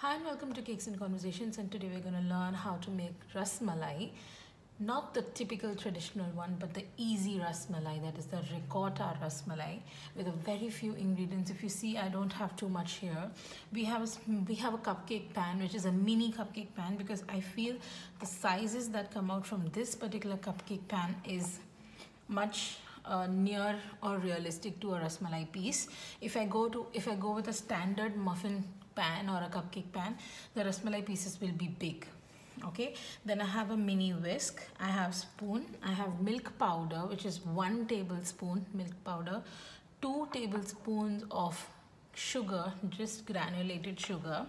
Hi and welcome to Cakes and Conversations, and today we're going to learn how to make ras malai. Not the typical traditional one, but the easy ras malai, that is the ricotta ras malai, with a very few ingredients. If you see, I don't have too much here. We have a cupcake pan, which is a mini cupcake pan, because I feel the sizes that come out from this particular cupcake pan is much near or realistic to a ras malai piece. If I go with a standard muffin pan or a cupcake pan, the ras malai pieces will be big. Okay, then I have a mini whisk, I have spoon, I have milk powder, which is 1 tablespoon milk powder, 2 tablespoons of sugar, just granulated sugar,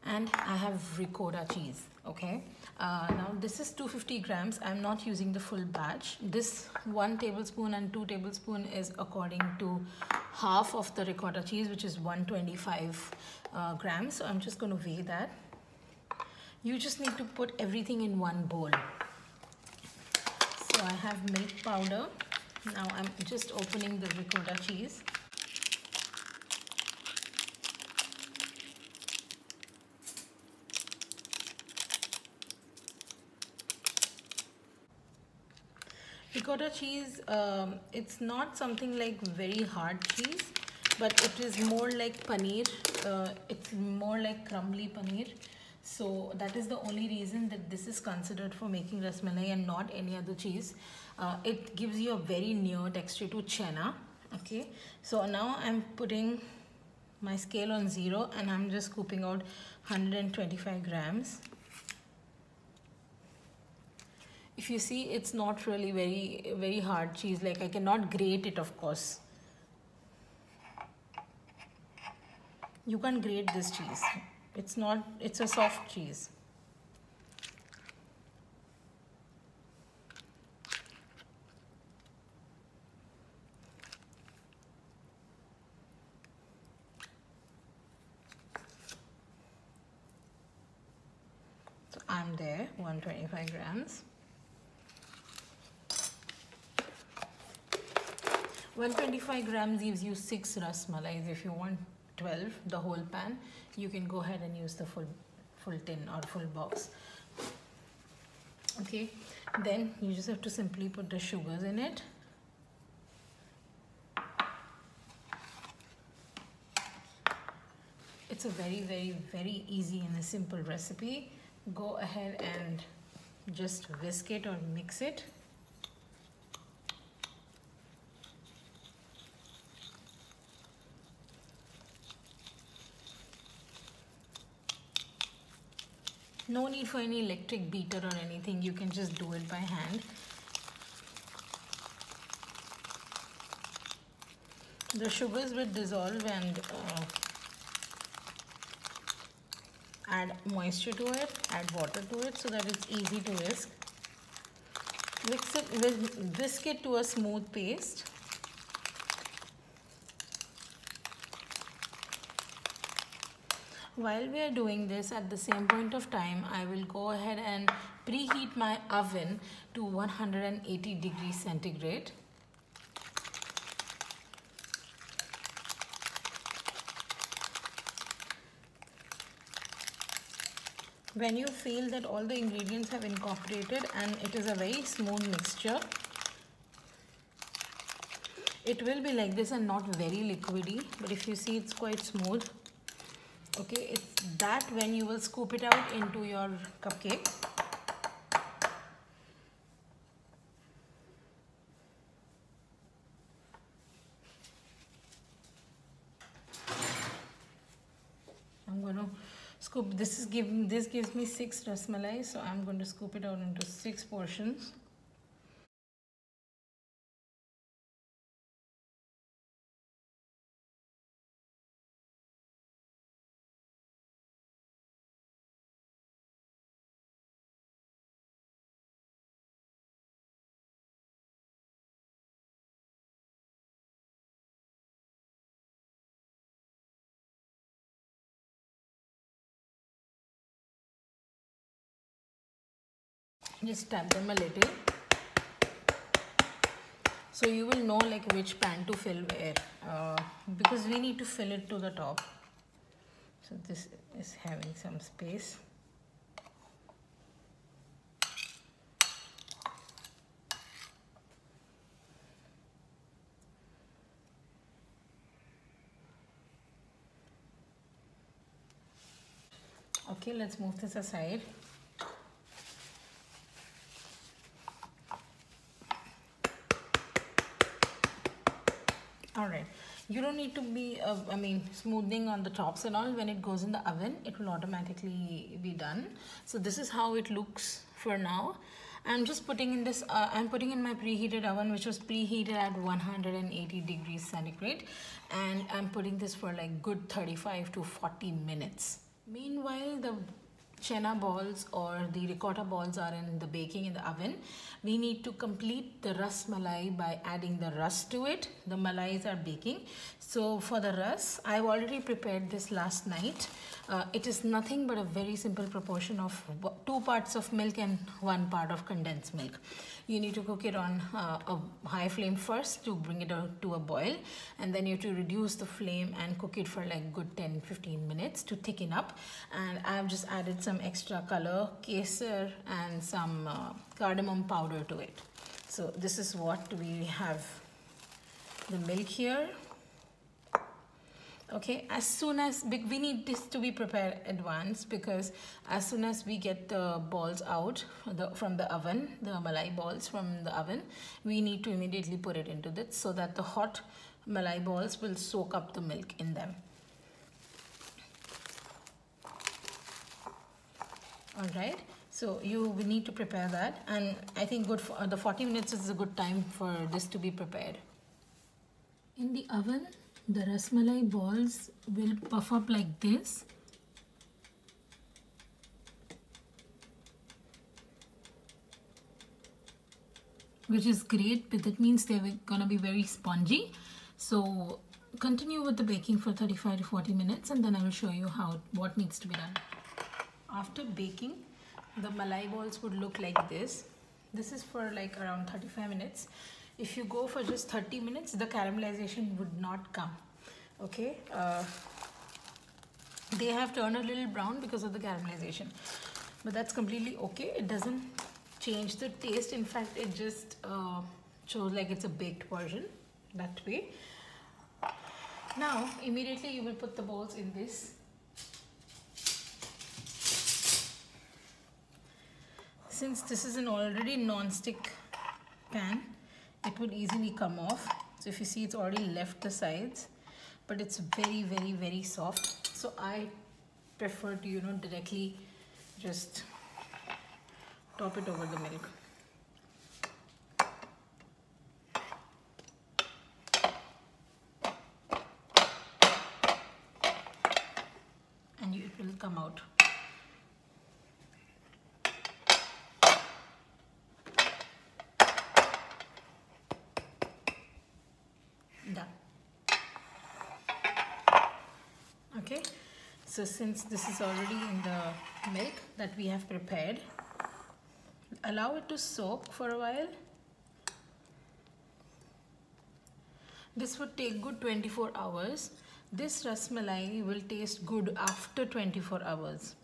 and I have ricotta cheese. Okay, now this is 250 grams. I'm not using the full batch. This 1 tablespoon and 2 tablespoon is according to half of the ricotta cheese, which is 125 grams. So I'm just going to weigh that. You just need to put everything in one bowl. So I have milk powder. Now I'm just opening the ricotta cheese. Ricotta cheese, it's not something like very hard cheese, but it is more like paneer. It's more like crumbly paneer. So that is the only reason that this is considered for making ras malai and not any other cheese. It gives you a very near texture to chena. Okay, so now I'm putting my scale on 0 and I'm just scooping out 125 grams. If you see, it's not really very hard cheese. Like, I cannot grate it, of course. You can't grate this cheese. It's a soft cheese. So I'm there, 125 grams. 125 grams gives you 6 ras malais. If you want 12, the whole pan, you can go ahead and use the full tin or full box. Okay, then you just have to simply put the sugars in it. It's a very easy and a simple recipe. Go ahead and just whisk it or mix it. No need for any electric beater or anything. You can just do it by hand. The sugars will dissolve and add moisture to it, add water to it, so that it's easy to whisk. Whisk it to a smooth paste. While we are doing this, at the same point of time, I will go ahead and preheat my oven to 180 degrees centigrade. When you feel that all the ingredients have incorporated and it is a very smooth mixture, it will be like this and not very liquidy, but if you see, it's quite smooth. Okay, it's that when you will scoop it out into your cupcake. I'm going to scoop. This gives me 6 ras malai, so I'm going to scoop it out into 6 portions. Just tap them a little, so you will know like which pan to fill where, because we need to fill it to the top. So this is having some space. Okay, let's move this aside. Alright, you don't need to be, smoothing on the tops and all. When it goes in the oven, it will automatically be done. So this is how it looks for now. I'm just putting in this, I'm putting in my preheated oven, which was preheated at 180 degrees centigrade. And I'm putting this for like good 35 to 40 minutes. Meanwhile, the chena balls or the ricotta balls are in the baking in the oven. We need to complete the ras malai by adding the ras to it. The malais are baking. So for the ras, I've already prepared this last night. It is nothing but a very simple proportion of 2 parts of milk and 1 part of condensed milk. You need to cook it on a high flame first to bring it to a boil, and then you have to reduce the flame and cook it for like good 10-15 minutes to thicken up. And I've just added some extra color, kesar, and some cardamom powder to it. So this is what we have, the milk here. Okay, as soon as we need this to be prepared advance, because as soon as we get the balls out from the oven, the malai balls from the oven, we need to immediately put it into this so that the hot malai balls will soak up the milk in them. All right, so we need to prepare that, and I think the 40 minutes is a good time for this to be prepared. In the oven, the ras malai balls will puff up like this. Which is great, but that means they're gonna be very spongy. So continue with the baking for 35 to 40 minutes, and then I will show you what needs to be done. After baking, the malai balls would look like this. This is for like around 35 minutes. If you go for just 30 minutes, the caramelization would not come. Okay, they have turned a little brown because of the caramelization, but that's completely okay. It doesn't change the taste. In fact, it just shows like it's a baked version that way. Now, immediately you will put the balls in this. Since this is an already non-stick pan, it would easily come off. So if you see, it's already left the sides, but it's very, very, very soft. So I prefer to, directly just top it over the milk. And it will come out. Done. Okay, so since this is already in the milk that we have prepared, allow it to soak for a while. This would take good 24 hours. This ras malai will taste good after 24 hours.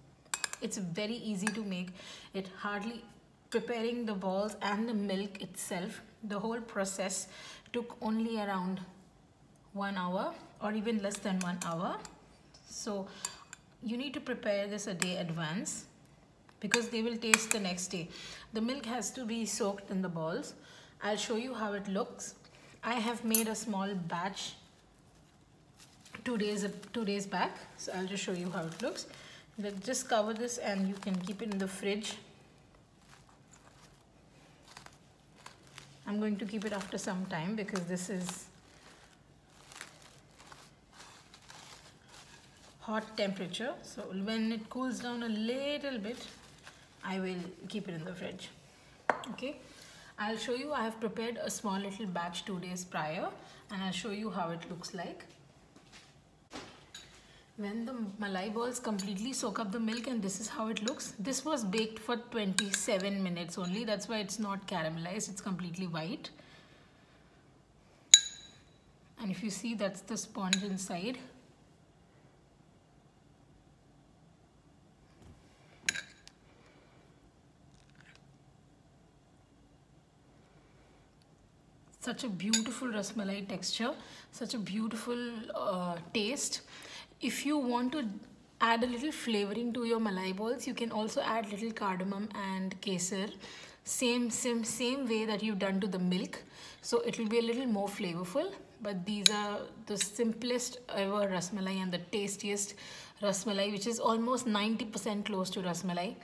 It's very easy to make. It hardly, preparing the balls and the milk itself, the whole process took only around 1 hour or even less than 1 hour. So you need to prepare this a day advance because they will taste the next day. The milk has to be soaked in the balls. I'll show you how it looks. I have made a small batch 2 days back, so I'll just show you how it looks. Let's just cover this and you can keep it in the fridge. I'm going to keep it after some time because this is hot temperature. So when it cools down a little bit, I will keep it in the fridge. Okay, I'll show you. I have prepared a small little batch 2 days prior, and I'll show you how it looks like. When the malai balls completely soak up the milk, and this is how it looks. This was baked for 27 minutes only. That's why it's not caramelized. It's completely white. And if you see, that's the sponge inside. Such a beautiful rasmalai texture, such a beautiful taste. If you want to add a little flavoring to your malai balls, you can also add little cardamom and kesar, same way that you've done to the milk, so it will be a little more flavorful. But these are the simplest ever rasmalai and the tastiest rasmalai, which is almost 90% close to rasmalai.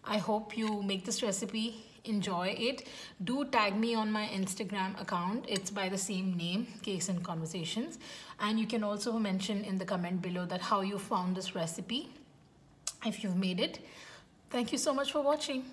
I hope you make this recipe, enjoy it. Do tag me on my Instagram account. It's by the same name, Cakes and Conversations. And you can also mention in the comment below that how you found this recipe if you've made it. Thank you so much for watching.